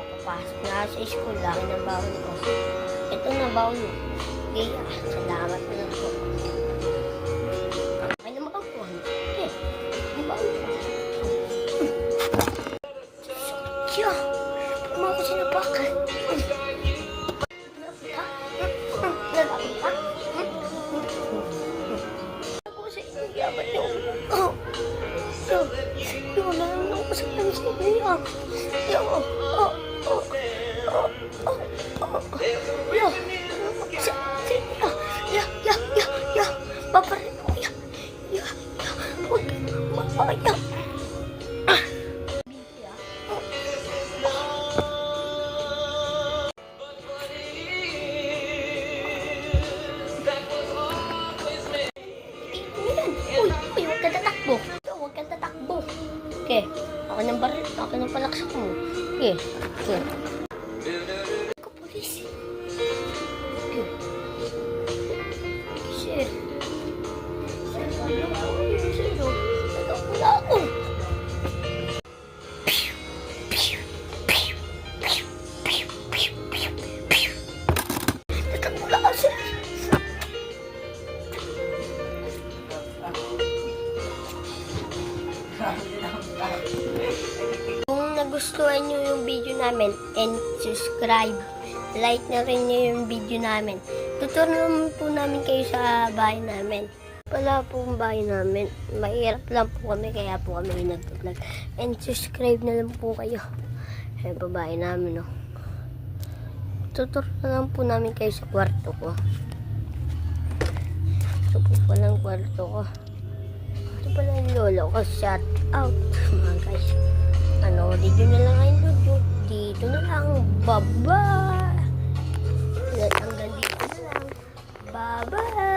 papasok na sa school. Laki ng baon ko. Ito na baon mo. Okay, salamat na lang po. Ay naman ako. Okay, ang baon ko. Tiyo, pumama ko sinapakan. Okay, ako ng baril, ako ng palaksak mo. Okay, okay. Ako polis. Okay. Sir. Sir, ano ako yun, sir? Wala ako. Tatakula ka, sir. Kung nagustuhan nyo yung video namin and subscribe, like na rin nyo yung video namin. Tuturo naman po namin kayo sa bahay namin. Wala pong bahay namin. Mahirap lang po kami kaya po kami nag-vlog. And subscribe na lang po kayo. Ayan po bahay namin, no. Tuturo na lang po namin kayo sa kwarto ko. Ito po palang kwarto ko. Ito pala yung lolo ko. Shout out mga guys. Panoodin nyo na lang ang video. Dito na lang. Bye-bye. Hanggang dito na lang. Bye-bye.